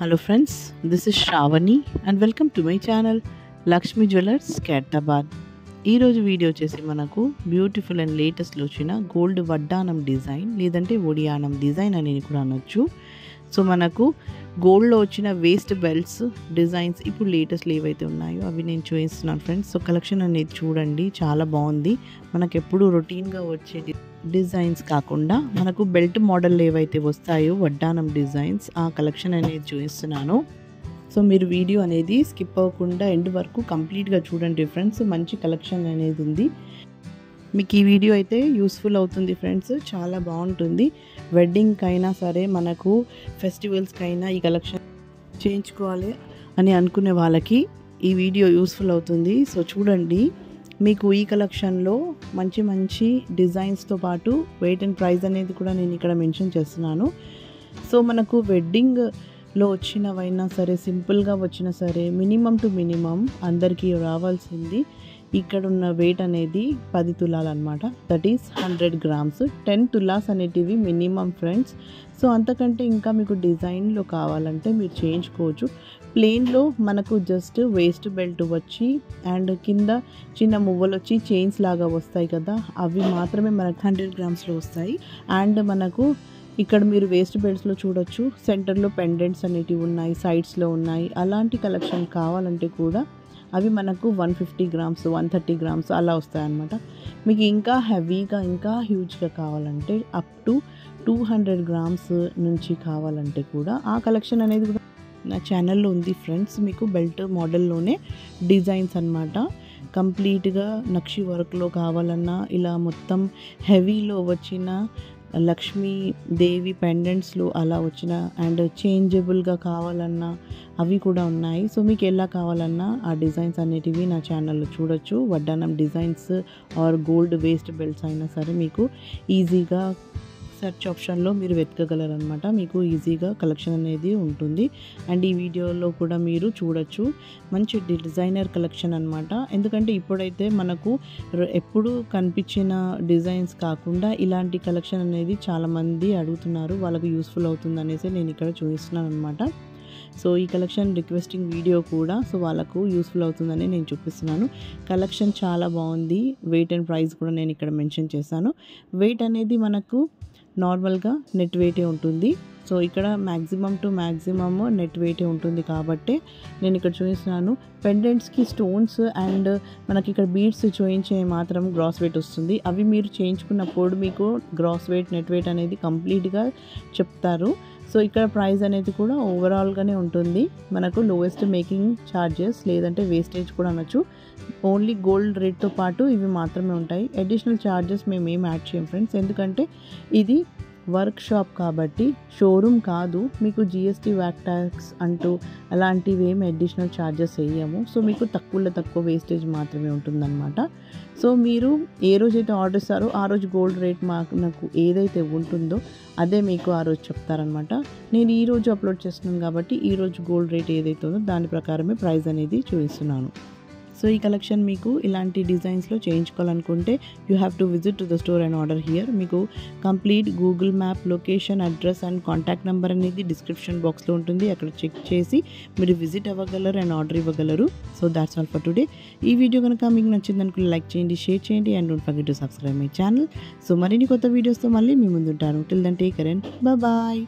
Hello friends, this is Shravani and welcome to my channel Lakshmi Jewellers Khairatabad. ఈ రోజు video వచ్చేసి మనకు beautiful and లేటెస్ట్లో వచ్చిన gold వడ్డానం డిజైన్ లేదంటే ఒడియానం డిజైన్ అనేది కూడా అనొచ్చు. సో మనకు గోల్డ్లో వచ్చిన వేస్ట్ బెల్ట్స్ డిజైన్స్ ఇప్పుడు లేటెస్ట్లో ఏవైతే ఉన్నాయో అవి నేను చూపిస్తున్నాను ఫ్రెండ్స్. సో కలెక్షన్ అనేది చూడండి, చాలా బాగుంది. మనకు ఎప్పుడు రొటీన్గా వచ్చే డిజైన్స్ కాకుండా మనకు బెల్ట్ మోడల్ ఏవైతే వస్తాయో వడ్డానం డిజైన్స్ ఆ కలెక్షన్ అనేది చూపిస్తున్నాను. సో మీరు వీడియో అనేది స్కిప్ అవ్వకుండా ఎండ్ వరకు కంప్లీట్గా చూడండి ఫ్రెండ్స్. మంచి కలెక్షన్ అనేది ఉంది. మీకు ఈ వీడియో అయితే యూస్ఫుల్ అవుతుంది ఫ్రెండ్స్, చాలా బాగుంటుంది. వెడ్డింగ్కి అయినా సరే మనకు ఫెస్టివల్స్కి అయినా ఈ కలెక్షన్ చేయించుకోవాలి అని అనుకునే వాళ్ళకి ఈ వీడియో యూస్ఫుల్ అవుతుంది. సో చూడండి, మీకు ఈ కలెక్షన్లో మంచి మంచి డిజైన్స్తో పాటు వెయిట్ అండ్ ప్రైస్ అనేది కూడా నేను ఇక్కడ మెన్షన్ చేస్తున్నాను. సో మనకు వెడ్డింగ్లో వచ్చినవైనా సరే సింపుల్గా వచ్చినా సరే మినిమం టు మినిమం అందరికీ రావాల్సింది ఇక్కడ ఉన్న వెయిట్ అనేది 10 తులాలు అనమాట. That is 100 grams. 10 తులాస్ అనేటివి మినిమం ఫ్రెండ్స్. సో అంతకంటే ఇంకా మీకు డిజైన్లో కావాలంటే మీరు చేయించుకోవచ్చు. ప్లెయిన్లో మనకు జస్ట్ వేస్ట్ బెల్ట్ వచ్చి అండ్ కింద చిన్న మువ్వలు వచ్చి చైన్స్ లాగా వస్తాయి కదా, అవి మాత్రమే మనకు 100 grams వస్తాయి. అండ్ మనకు ఇక్కడ మీరు వేస్ట్ బెల్ట్స్లో చూడొచ్చు, సెంటర్లో పెండెంట్స్ అనేటివి ఉన్నాయి, సైడ్స్లో ఉన్నాయి. అలాంటి కలెక్షన్ కావాలంటే కూడా అవి మనకు 150 grams 130 grams అలా వస్తాయన్నమాట. మీకు ఇంకా హెవీగా ఇంకా హ్యూజ్గా కావాలంటే అప్ టు 200 grams నుంచి కావాలంటే కూడా ఆ కలెక్షన్ అనేది కూడా నా ఛానల్లో ఉంది ఫ్రెండ్స్. మీకు బెల్ట్ మోడల్లోనే డిజైన్స్ అన్నమాట. కంప్లీట్గా నక్షి వర్క్లో కావాలన్నా ఇలా మొత్తం హెవీలో వచ్చిన లక్ష్మీదేవి పెండెంట్స్లో అలా వచ్చిన అండ్ చేంజబుల్గా కావాలన్నా అవి కూడా ఉన్నాయి. సో మీకు ఎలా కావాలన్నా ఆ డిజైన్స్ అనేటివి నా ఛానల్లో చూడొచ్చు. వడ్డానం designs or gold waist belts అయినా సరే మీకు ఈజీగా సెర్చ్ ఆప్షన్లో మీరు వెతకగలరు అనమాట. మీకు ఈజీగా కలెక్షన్ అనేది ఉంటుంది. అండ్ ఈ వీడియోలో కూడా మీరు చూడొచ్చు, మంచి డిజైనర్ కలెక్షన్ అనమాట. ఎందుకంటే ఇప్పుడైతే మనకు ఎప్పుడు కనిపించిన డిజైన్స్ కాకుండా ఇలాంటి కలెక్షన్ అనేది చాలామంది అడుగుతున్నారు, వాళ్ళకు యూస్ఫుల్ అవుతుంది అనేసి నేను ఇక్కడ చూపిస్తున్నాను అనమాట. సో ఈ కలెక్షన్ రిక్వెస్టింగ్ వీడియో కూడా సో వాళ్ళకు యూస్ఫుల్ అవుతుందని నేను చూపిస్తున్నాను. కలెక్షన్ చాలా బాగుంది. వెయిట్ అండ్ ప్రైస్ కూడా నేను ఇక్కడ మెన్షన్ చేశాను. వెయిట్ అనేది మనకు నార్మల్గా నెట్ వెయిటే ఉంటుంది. సో ఇక్కడ మ్యాక్సిమం టు మ్యాక్సిమమ్ నెట్ వెయిటే ఉంటుంది కాబట్టి నేను ఇక్కడ చూపిస్తున్నాను. పెండెంట్స్కి స్టోన్స్ అండ్ మనకి ఇక్కడ బీడ్స్ చూయించే మాత్రం గ్రాస్ వెయిట్ వస్తుంది. అవి మీరు చేయించుకున్నప్పుడు మీకు గ్రాస్ వెయిట్ నెట్ వెయిట్ అనేది కంప్లీట్గా చెప్తారు. సో ఇక్కడ ప్రైస్ అనేది కూడా ఓవరాల్గానే ఉంటుంది. మనకు లోయెస్ట్ మేకింగ్ ఛార్జెస్ లేదంటే వేస్టేజ్ కూడా అనొచ్చు. ఓన్లీ గోల్డ్ రేట్తో పాటు ఇవి మాత్రమే ఉంటాయి. అడిషనల్ ఛార్జెస్ మేము ఏం యాడ్ చేయం ఫ్రెండ్స్, ఎందుకంటే ఇది వర్క్ షాప్ కాబట్టి షోరూమ్ కాదు. మీకు GST వ్యాట్ ట్యాక్స్ అంటూ అలాంటివి ఏమి అడిషనల్ ఛార్జెస్ వేయము. సో మీకు తక్కువ వేస్టేజ్ మాత్రమే ఉంటుందన్నమాట. సో మీరు ఏ రోజైతే ఆర్డర్ ఇస్తారో ఆ రోజు గోల్డ్ రేట్ నాకు ఏదైతే ఉంటుందో అదే మీకు ఆ రోజు చెప్తారనమాట. నేను ఈ రోజు అప్లోడ్ చేస్తున్నాను కాబట్టి ఈ రోజు గోల్డ్ రేట్ ఏదైతే ఉందో దాని ప్రకారమే ప్రైస్ అనేది చూపిస్తున్నాను. సో ఈ కలెక్షన్ మీకు ఇలాంటి డిజైన్స్లో చేయించుకోవాలనుకుంటే you have to visit to the store and order here. మీకు complete Google map, location, address and contact number అనేది డిస్క్రిప్షన్ బాక్స్లో ఉంటుంది. అక్కడ చెక్ చేసి మీరు విజిట్ అవ్వగలరు అండ్ ఆర్డర్ ఇవ్వగలరు. So that's all for today. ఈ వీడియో కనుక మీకు నచ్చింది అనుకుంటే లైక్ చేయండి, షేర్ చేయండి and don't forget to subscribe my channel. So మరిన్ని కొత్త వీడియోస్తో మళ్ళీ మీ ముందుంటాను. Till then take care and bye.